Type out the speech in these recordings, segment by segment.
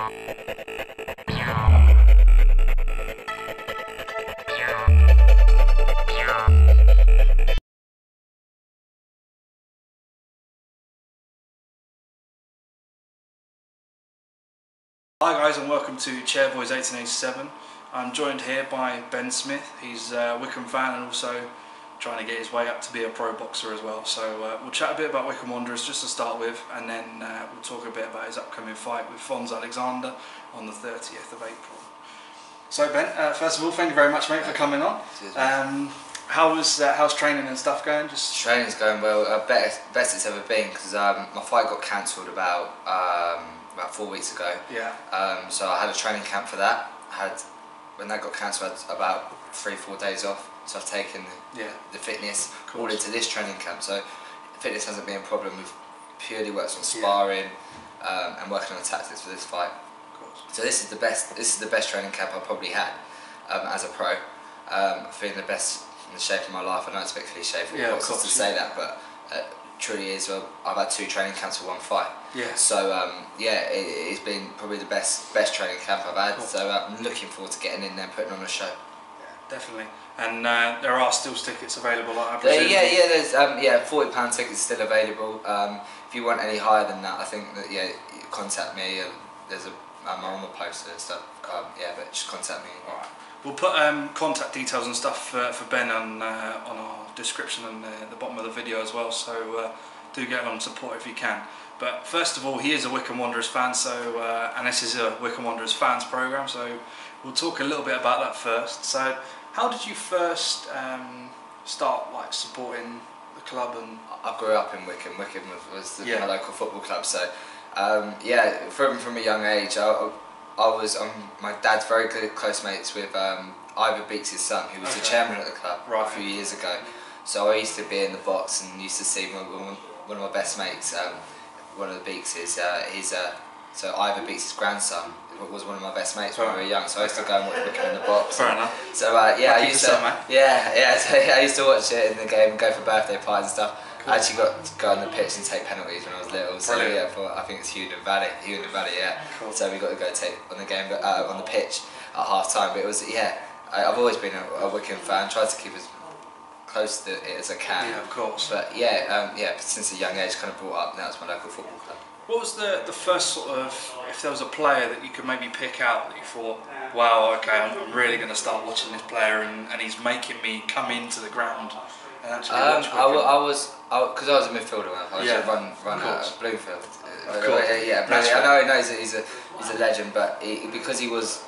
Hi guys, and welcome to Chairboys 1887. I'm joined here by Ben Smith. He's a Wycombe fan and also trying to get his way up to be a pro boxer as well. So we'll chat a bit about Wycombe Wanderers just to start with, and then we'll talk a bit about his upcoming fight with Fons Alexander on the 30th of April. So Ben, first of all, thank you very much, mate, for coming on. How's training and stuff going? Training's going well. Best it's ever been, because my fight got cancelled about 4 weeks ago. Yeah. So I had a training camp for that. When that got cancelled, I had about 3-4 days off. So I've taken the fitness all into this training camp. So fitness hasn't been a problem. We've purely worked on sparring and working on the tactics for this fight. So this is the best. This is the best training camp I've probably had as a pro. I'm feeling the best in the shape of my life. I know it's a bit cliche for boxers to say that, but truly is. Well, I've had 2 training camps for 1 fight. Yeah. So it's been probably the best training camp I've had. So I'm looking forward to getting in there and putting on a show. Yeah, definitely. And there are still tickets available, I presume. There's £40 tickets still available. If you want any higher than that, I think that you contact me. There's I'm on the poster and stuff. But just contact me. All right. We'll put contact details and stuff for Ben on our description and the bottom of the video as well. So do get along and support if you can. But first of all, he is a Wycombe Wanderers fan, so and this is a Wycombe Wanderers fans program. So we'll talk a little bit about that first. So how did you first start supporting the club? And I grew up in Wycombe. Wycombe was my local football club. So from a young age, my dad's very good close mates with Ivor Beeks' son, who was the chairman at the club a few years ago. So I used to be in the box and used to see one of my best mates, one of the Beekses. So Ivor Beeks' grandson was one of my best mates when we were young. So I used to go and watch Wycombe in the box. Fair enough. So I used to I used to watch it in the game and go for birthday parties and stuff. Cool. I actually got to go on the pitch and take penalties when I was little. So I think it's Hugh and Valley, Cool. So we got to go take on the game, on the pitch at half time. But it was I've always been a Wycombe fan. Tried to keep as close to it as I can. Yeah, of course. But since a young age, kind of brought up. Now it's my local football club. What was the first sort of, if there was a player that you could maybe pick out that you thought, wow, okay, I'm really going to start watching this player and he's making me come into the ground and actually watch Wycombe? Because I was a midfielder when I used to run at Bloomfield. Of course. I know he's a legend, but because he was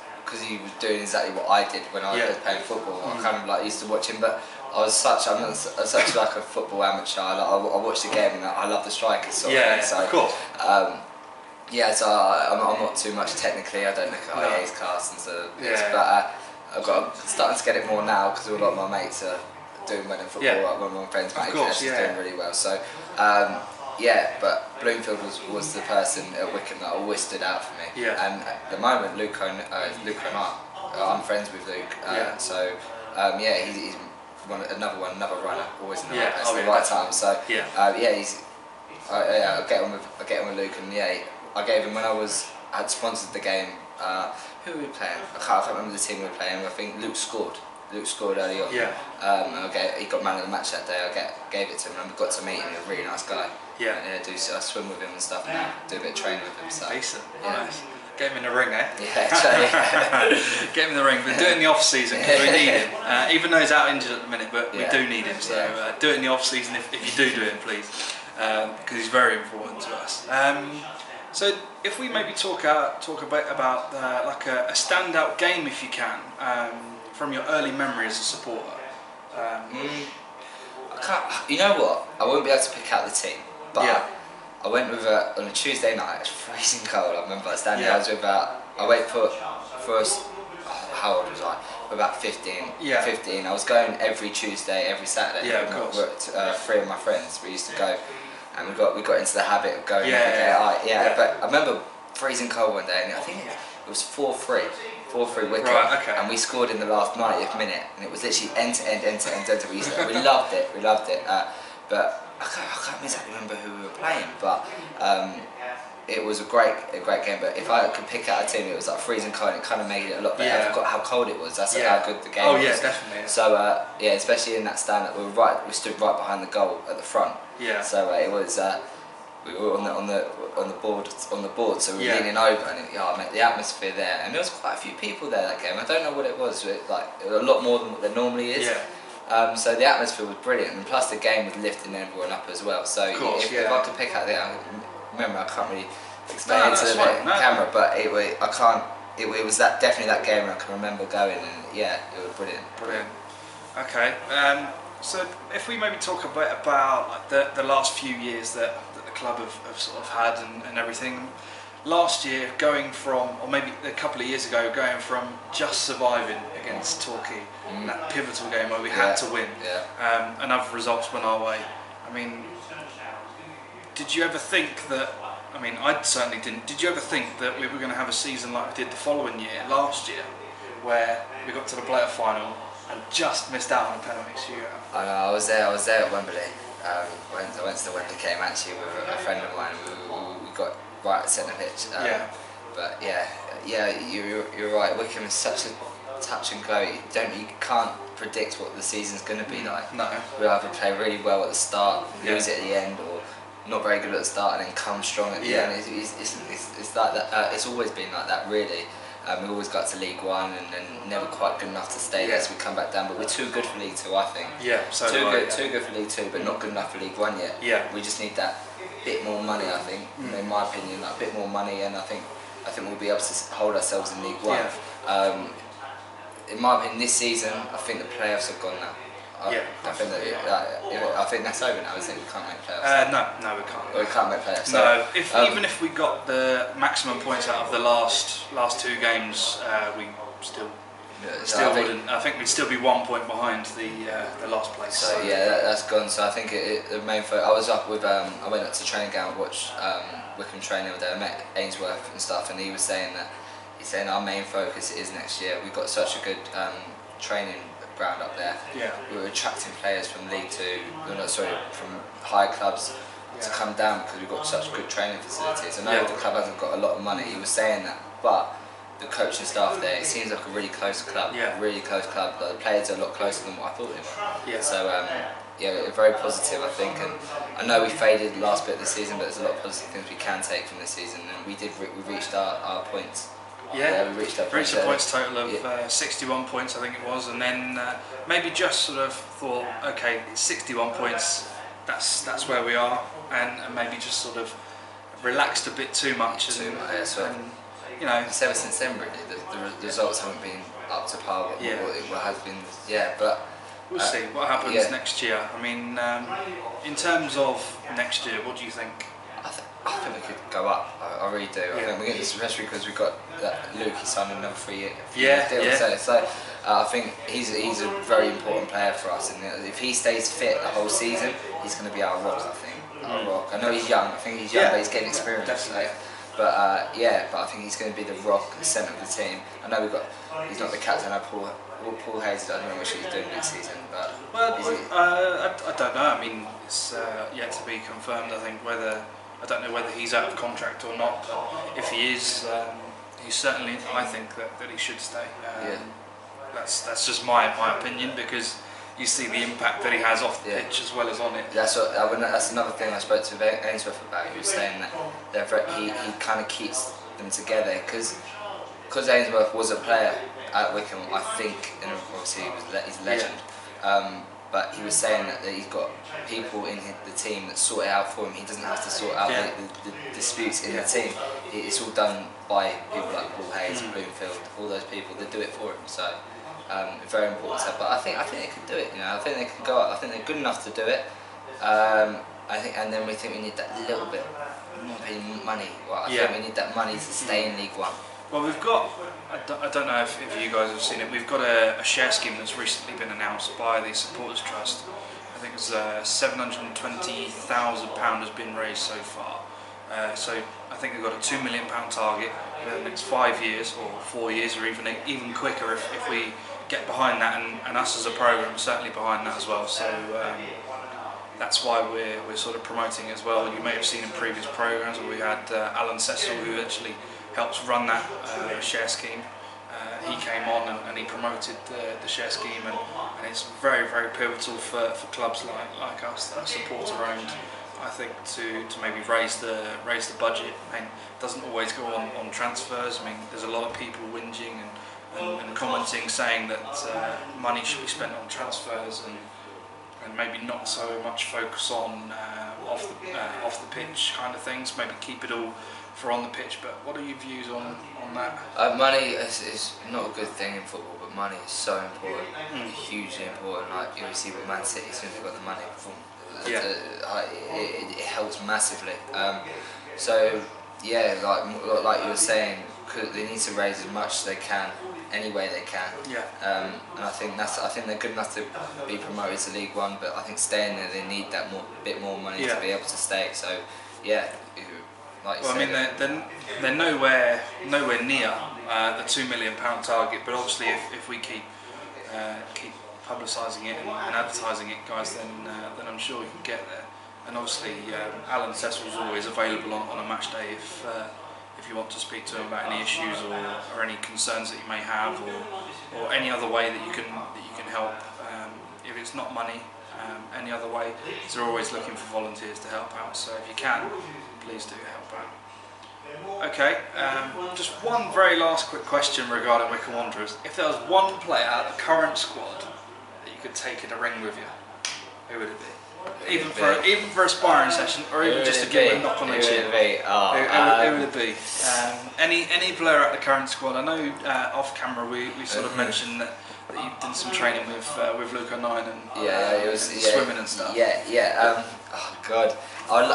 doing exactly what I did when I was playing football, I kind of used to watch him. But I'm such like a football amateur. I watch the game and I love the strikers. So of course. So I'm not too much technically. I don't look at IA's class and so. But I've got starting to get it more now because a lot of my mates are doing well in football. One of my friends, Matt, is doing really well. So but Bloomfield was the person at Wycombe that always stood out for me. And at the moment, Luke and I'm friends with Luke. He's another runner, always in the right place at the right time. So I get on with Luke, and I gave him when I had sponsored the game. Who were we playing? I can't remember the team we were playing. I think Luke scored. Luke scored early on. He got man of the match that day. I gave it to him, and we got to meet him. He's a really nice guy. I swim with him and stuff, and do a bit of training with him. So decent. Nice. Get him in the ring, eh? Get him in the ring, but do it in the off season because we need him. Even though he's out injured at the minute, but we do need him. So do it in the off season if you do it, please, because he's very important to us. So if we maybe talk a bit about a standout game, if you can, from your early memory as a supporter. You know what? I won't be able to pick out the team, but I went with on a Tuesday night. It's freezing cold. I remember standing. I was with I wait for us. How old was I? About 15. 15. I was going every Tuesday, every Saturday. Of course. 3 of my friends. We used to go, and we got into the habit of going every day. But I remember freezing cold one day, and I think it was 4-3 Wycombe, and we scored in the last 90th minute, and it was literally end to end. We loved it. But I can't exactly remember who we were playing, but it was a great game. But if I could pick out a team, it was like freezing cold. And it kind of made it a lot better. Yeah. I forgot how cold it was. That's how good the game was. Oh yeah, definitely. So yeah, especially in that stand, we stood right behind the goal at the front. Yeah. So it was. We were on the board, so we were leaning over, and the atmosphere there, and there was quite a few people there that game. I don't know what it was, it was a lot more than what there normally is. Yeah. So the atmosphere was brilliant, and plus the game was lifting everyone up as well. So if I could pick out remember I can't really explain it to the camera, but it was definitely that game, and I can remember going, and yeah, it was brilliant. Brilliant. Okay. So if we maybe talk a bit about like the last few years that the club have sort of had and everything. Last year, going from, or maybe a couple of years ago, going from just surviving against Torquay, that pivotal game where we had to win, and other results went our way. I mean, did you ever think that, I mean, I certainly didn't, did you ever think that we were going to have a season like we did the following year, last year, where we got to the playoff final and just missed out on a penalty shootout? I know, I was there at Wembley. I went to the Wembley game actually with a friend of mine. We got right at centre pitch. But you're right. Wycombe is such a touch and go. You can't predict what the season's going to be like. No. We'll either play really well at the start, lose it at the end, or not very good at the start and then come strong at the end. It's like that. It's always been like that, really. We always got to League One and never quite good enough to stay there, so we come back down. But we're too good for League Two, I think. Yeah, so too good for League Two, but not good enough for League One yet. Yeah. We just need that bit more money, I think. In my opinion, a bit more money, and I think we'll be able to hold ourselves in League One. Yeah. In my opinion, this season, I think the playoffs have gone now. I think that's over now, isn't it? We can't make playoffs. No, we can't. We can't make playoffs. No, even if we got the maximum points out of the last two games, we still wouldn't. I think we'd still be 1 point behind the last place. So yeah, that's gone. So I think the main focus. I was up with. I went up to training ground and watched Wycombe train the other day. I met Ainsworth and stuff, and he was saying that our main focus is next year. We've got such a good training ground up there. Yeah. We were attracting players from League Two, from higher clubs to come down because we've got such good training facilities. I know the club hasn't got a lot of money. He was saying that, but the coaching staff there, it seems like a really close club. Yeah. Really close club. The players are a lot closer than what I thought they were. Yeah. So very positive, I think. And I know we faded the last bit of the season, but there's a lot of positive things we can take from this season. And we reached our points. Yeah, we reached a points total of 61 points, I think it was, and then maybe just sort of thought, okay, it's 61 points, that's where we are, and maybe just sort of relaxed a bit too much. And you know, it's ever since then, really, the results haven't been up to par what it has been. Yeah, but we'll see what happens next year. I mean, in terms of next year, what do you think? I think we could go up. I really do. I think we get this, especially because we've got that Luke. He signed another 3 year deal. So I think he's a very important player for us. And if he stays fit the whole season, he's going to be our rock. I think our rock. I know he's young. I think he's young, but he's getting experience. Definitely. But I think he's going to be the rock, the centre of the team. I know he's not the captain. Paul Hayes, I don't know what he's doing next season, but I don't know. I mean, it's yet to be confirmed. I don't know whether he's out of contract or not, but if he is, he's certainly, I think that he should stay. That's just my opinion, because you see the impact that he has off the pitch as well as on it. That's another thing I spoke to Ainsworth about. He was saying that he kind of keeps them together because Ainsworth was a player at Wycombe, I think, and obviously he's a legend. But he was saying that he's got people in the team that sort it out for him. He doesn't have to sort out the disputes in the team. It's all done by people like Paul Hayes, Bloomfield, all those people that do it for him. So very important stuff. But I think they can do it. You know, I think they can go up. I think they're good enough to do it. And then we think we need that little bit more money. Well, I think we need that money to stay in League One. Well, we've got, I don't know if you guys have seen it, we've got a share scheme that's recently been announced by the Supporters Trust. I think it's £720,000 has been raised so far. So I think they've got a £2 million target over the next 5 years, or 4 years, or even quicker if we get behind that, and us as a programme certainly behind that as well. So that's why we're sort of promoting it as well. You may have seen in previous programs where we had Alan Cecil, who actually helps run that share scheme. He came on and he promoted the share scheme, and it's very, very pivotal for clubs like us that are supporter owned. I think to maybe raise the budget. I mean, it doesn't always go on transfers. I mean, there's a lot of people whinging and commenting, saying that money should be spent on transfers and maybe not so much focus on off the pitch kind of things. Maybe keep it all for on the pitch. But what are your views on that? Money is not a good thing in football, but money is so important, hugely important. Like you see with Man City, as soon as they've got the money, it helps massively. So yeah, like you were saying, they need to raise as much as they can, any way they can. Yeah. And I think they're good enough to be promoted to League One, but I think staying there, they need that bit more money to be able to stay. So yeah. Like you said, I mean, they're nowhere near the £2 million target. But obviously, if we keep publicising it and advertising it, guys, then I'm sure we can get there. And obviously, Alan Cecil's always available on a match day if you want to speak to him about any issues or any concerns that you may have, or any other way that you can help. If it's not money, any other way, they're always looking for volunteers to help out. So if you can, please do help out. Okay, just one very last quick question regarding Wycombe Wanderers. If there was one player out of the current squad that you could take in a ring with you, who would it be? Even for a sparring session, or even just to give him a knock on the chin. Who would it be? Any player out of the current squad? I know off camera we sort of mentioned that you did some training with Luke 09 and it was swimming and stuff. Oh God,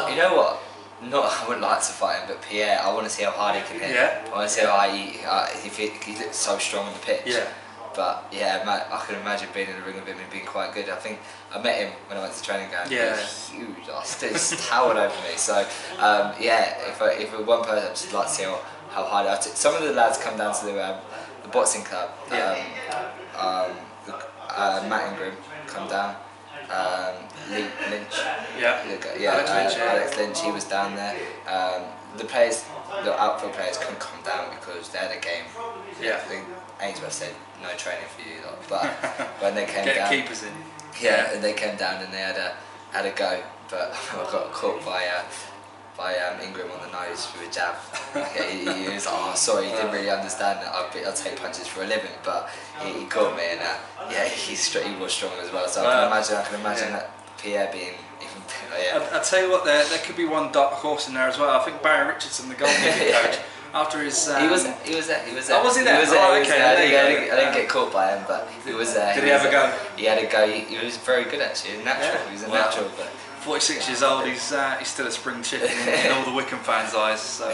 you know what? I wouldn't like to fight him, but Pierre, I want to see how hard he can hit. Yeah. I want to see how hard he looks so strong on the pitch. Yeah. But yeah, I can imagine being in the ring with him and being quite good. I think I met him when I went to training camp. Yeah. He was huge. He just towered over me. So if one person, I'd just like to see how hard some of the lads come down to the boxing club. Matt Ingram come down. Lynch. Alex Lynch, he was down there. The outfield players couldn't come down because they had a game. Yeah. I think Ainsworth said no training for you lot, but when they came down, keepers in. Yeah, and they came down and they had a go, but I got caught by Ingram on the nose with a jab. He was like, oh sorry, he didn't really understand that I take punches for a living, but he caught me, and he was strong as well. So I can imagine that Pierre being even better. I'll tell you what, there could be one dark horse in there as well. I think Barry Richardson, the goalkeeping coach, after his he was there. Oh, was he there? I didn't get caught by him, but he was there. Did he have a go? He had a go. He was very good actually, natural. He was a natural, but 46 years old, he's still a spring chicken in all the Wycombe fans' eyes. So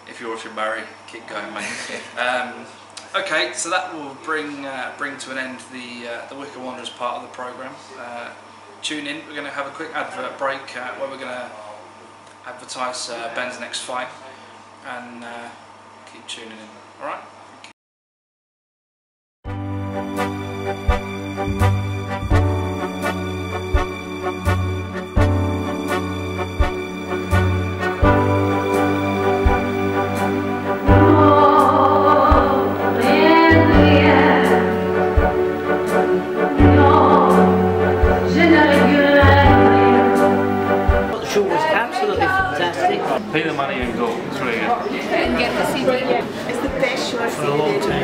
if you're watching Barry, keep going, mate. Okay, so that will bring to an end the Wycombe Wanderers part of the programme. Tune in. We're going to have a quick advert break where we're going to advertise Ben's next fight, and keep tuning in. All right. Pay the money and go. It's really good. And get the CD. It's the best show for a long time.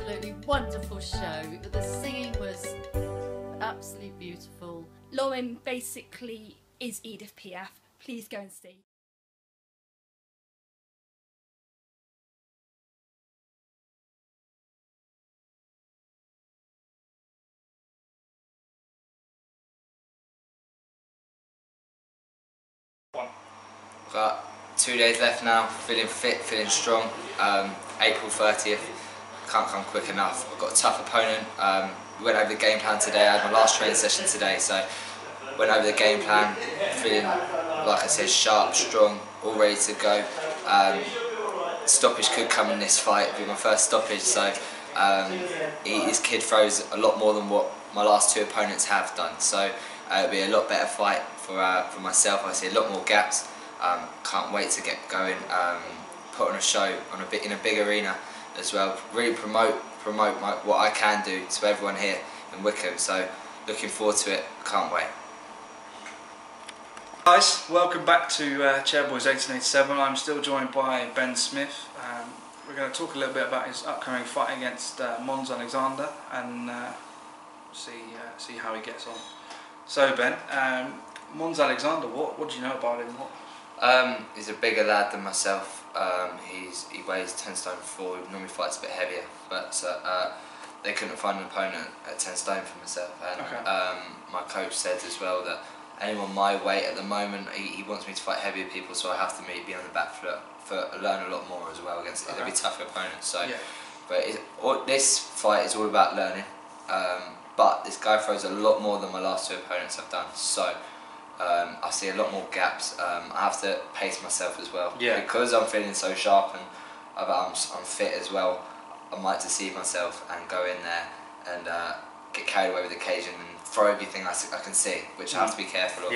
absolutely wonderful show. The singing was absolutely beautiful. Laurene basically is Edith Piaf. Please go and see. Got 2 days left now, feeling fit, feeling strong. April 30th, can't come quick enough. I've got a tough opponent. We went over the game plan today. I had my last training session today, so went over the game plan, feeling, like I said, sharp, strong, all ready to go. Stoppage could come in this fight, it'll be my first stoppage, so this kid throws a lot more than what my last 2 opponents have done, so it'll be a lot better fight for myself. I see a lot more gaps. Can't wait to get going, put on a show in a big arena as well, really promote what I can do to everyone here in Wickham, so looking forward to it, can't wait. Guys, welcome back to Chairboys 1887. I'm still joined by Ben Smith. We're going to talk a little bit about his upcoming fight against Mon-Sat and see how he gets on. So Ben, Mon-Sat, what do you know about him? He's a bigger lad than myself. He weighs 10 stone 4. He normally fights a bit heavier, but they couldn't find an opponent at 10 stone for myself. And my coach said as well that anyone my weight at the moment, he wants me to fight heavier people, so I have to be on the back foot, learn a lot more as well against a bit tougher opponents. So, but this fight is all about learning. But this guy throws a lot more than my last 2 opponents have done. So. I see a lot more gaps. I have to pace myself as well. Because I'm feeling so sharp and I'm fit as well, I might deceive myself and go in there and get carried away with the occasion and throw everything I can see, which I have to be careful of.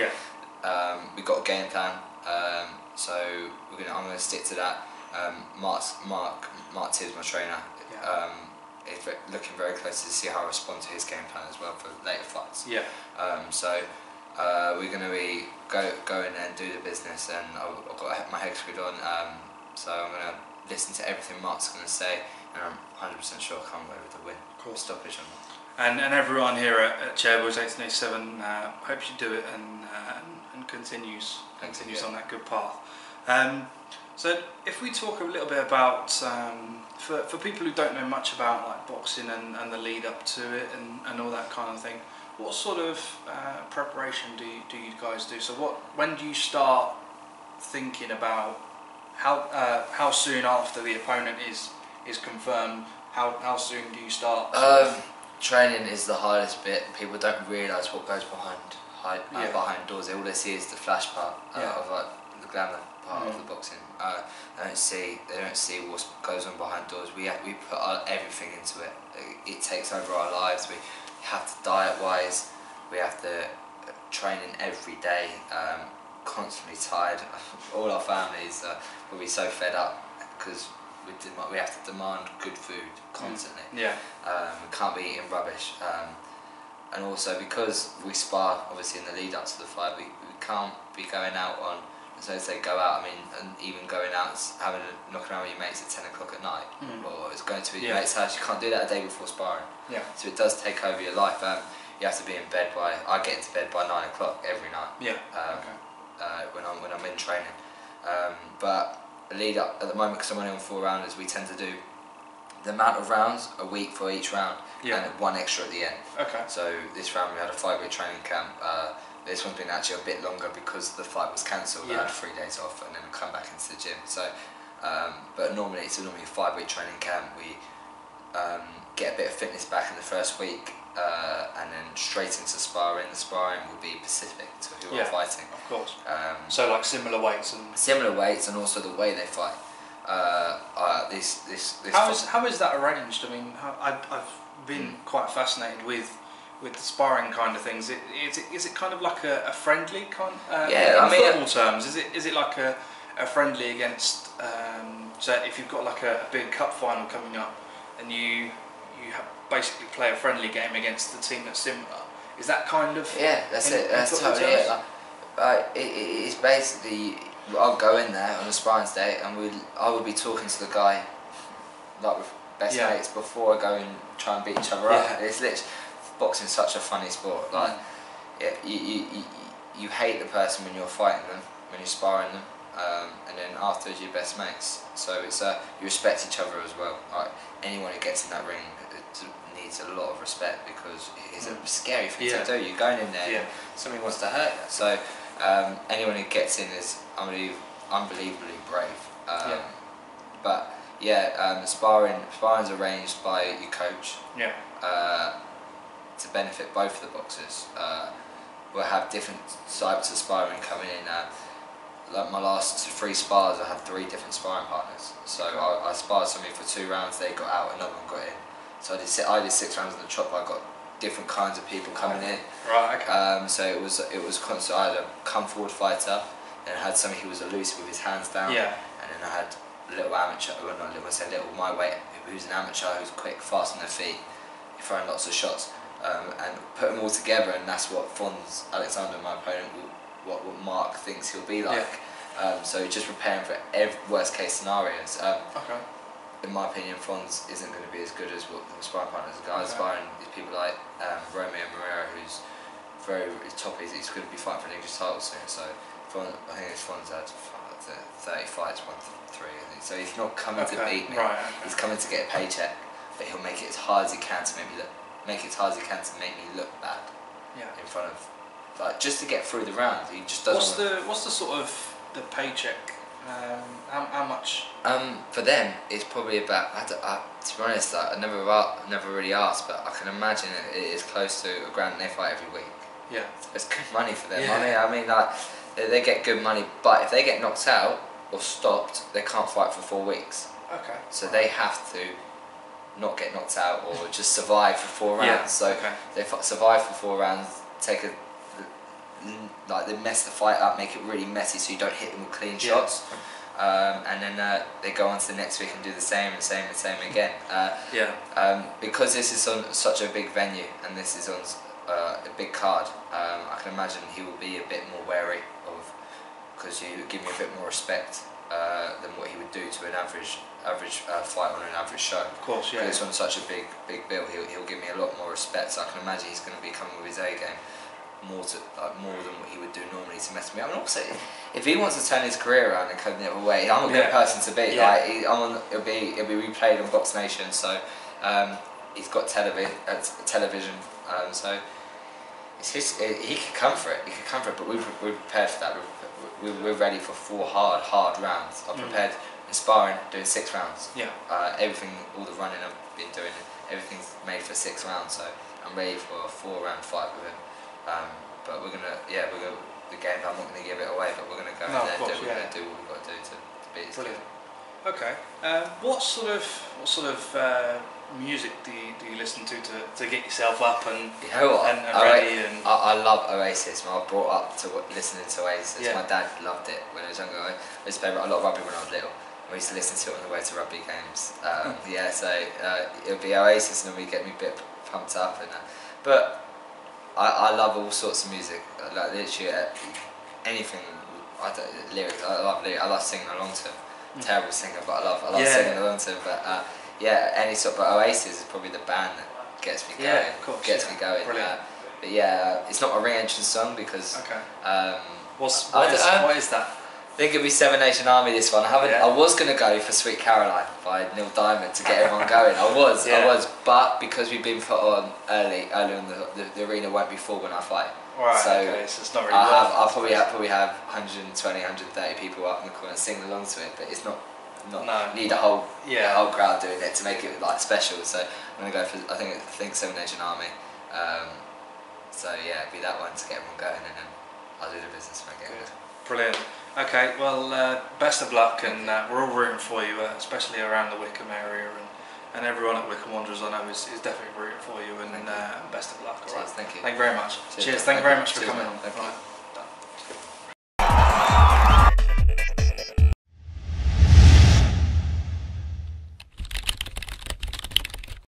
We've got a game plan, so I'm going to stick to that. Mark Tibbs, my trainer, is looking very close to see how I respond to his game plan as well for later fights. We're going to be go in there and do the business, and I've got my head screwed on, so I'm going to listen to everything Mark's going to say, and I'm 100% sure I'll come away with the win. Stoppage on that. And everyone here at Chairboys 1887 hopes you do it and continues on that good path. So if we talk a little bit about, for people who don't know much about like boxing and the lead up to it and all that kind of thing, what sort of preparation do you guys do? So when do you start thinking about how soon after the opponent is confirmed? How soon do you start? Training is the hardest bit. People don't realise what goes behind doors. All they see is the flash part of like the glamour part of the boxing. They don't see what goes on behind doors. We put everything into it. It takes over our lives. We have to diet wise. We have to train in every day. Constantly tired. All our families will be so fed up because we have to demand good food constantly. We can't be eating rubbish. And also because we spar obviously in the lead up to the fight, we can't be going out on, as I say, go out, and even going out knocking around with your mates at 10 o'clock at night, or it's going to your mate's house. You can't do that a day before sparring. So it does take over your life. You have to be in bed I get into bed by 9 o'clock every night. When I'm in training. But the lead up at the moment, because I'm only on 4 rounders, we tend to do the amount of rounds a week for each round, and 1 extra at the end. So this round we had a 5-week training camp. This one's been actually a bit longer because the fight was cancelled. I had 3 days off and then come back into the gym. So, but normally it's a 5-week training camp. We get a bit of fitness back in the first week, and then straight into sparring. The sparring will be specific to who I'm fighting. Of course. So like similar weights and also the way they fight. How is that arranged? I mean, I've been quite fascinated with the sparring kind of things. Is it kind of like a friendly kind? In football terms, is it like a friendly against? So if you've got like a big cup final coming up, and you basically play a friendly game against the team that's similar, is that kind of? Yeah, that's it. That's totally it. It's basically, I'll go in there on a sparring day, and I would be talking to the guy like best mates before I go and try and beat each other up. It's literally, boxing's such a funny sport. Like, you hate the person when you're fighting them, when you're sparring them, and then afterwards you're best mates. So it's you respect each other as well. Like, anyone who gets in that ring needs a lot of respect, because it's a scary thing to do. You're going in there, somebody wants to hurt you. So anyone who gets in is unbelievably brave. But sparring's arranged by your coach. To benefit both of the boxers. We'll have different types of sparring coming in. Like my last 3 spars, I had 3 different sparring partners. So I sparred somebody for 2 rounds, they got out, another one got in. So I did 6 rounds on the chop. I got different kinds of people coming in. Right. Okay. So it was constant. I had a come forward fighter, then I had somebody who was elusive with his hands down, and then I had a little amateur, well not little, I said little, my weight, who's an amateur, who's quick, fast on their feet, throwing lots of shots, and put them all together, and that's what Fons Alexander, my opponent, what Mark thinks he'll be like. So just preparing for every worst case scenarios. In my opinion, Fons isn't going to be as good as what the sparring partners are. Sparring these people like Romeo Moreira, who's very top. He's going to be fighting for an English title soon. So I think Fons had 30 fights, won 3. I think. So he's not coming to beat me. He's coming to get a paycheck, but he'll make it as hard as he can to make me look bad in front of, like, just to get through the round. He just doesn't. What's the sort of the paycheck? How much? For them, it's probably about. To be honest, I never really asked, but I can imagine it is close to $1,000. And they fight every week. Yeah, it's good money for them. I mean, like, they get good money, but if they get knocked out or stopped, they can't fight for 4 weeks. Okay. So they have to not get knocked out or just survive for 4 rounds. So they survive for 4 rounds, they mess the fight up, make it really messy so you don't hit them with clean shots. And then they go on to the next week and do the same again. Because this is on such a big venue and this is on a big card, I can imagine he will be a bit more wary of, because you give me a bit more respect than what he would do to an average fight on an average show. Of course, yeah. Because it's on such a big bill, he'll give me a lot more respect. So I can imagine he's going to be coming with his A game more than what he would do normally to mess with me. I mean, also, if he wants to turn his career around and come the other way, I'm a good person to beat. It'll be replayed on Box Nation. So he's got television. So he could come for it. But we're prepared for that. We're ready for 4 hard rounds. I'm prepared in sparring, doing 6 rounds. Everything, all the running I've been doing, everything's made for 6 rounds. So I'm ready for a 4-round fight with him. But we're gonna the game. I'm not gonna give it away, but we're gonna go in there. We're gonna do what we've got to do to beat this. Brilliant. Okay. What sort of music do you listen to get yourself up and ready? I love Oasis. I was brought up to listening to Oasis. My dad loved it when I was younger. I used to play a lot of rugby when I was little. We used to listen to it on the way to rugby games. So it would be Oasis, and it would get me a bit pumped up. But I love all sorts of music, like literally anything. Lyrics. I love lyrics. I love singing along to them. Terrible singer, but I love singing along to them. But any sort. But Oasis is probably the band that gets me going. Gets me going. But it's not a ring entrance song because. What is that? I think it'll be Seven Nation Army, this one. I was going to go for Sweet Caroline by Neil Diamond to get everyone going. I was, but because we've been put on early on, the arena won't be full when I fight. Right, so it's not really I'll probably have 120, 130 people up in the corner singing along to it, but it's not need a whole crowd doing it to make it like special. So I'm going to go for, I think Seven Nation Army. It'd be that one to get everyone going, and then I'll do the business when I get good. Brilliant. Okay, well, best of luck, and we're all rooting for you, especially around the Wickham area, and everyone at Wickham Wanderers I know is definitely rooting for you, and best of luck. All right. Cheers, thank you. Thank you very much. Cheers. Thank you very much for coming on.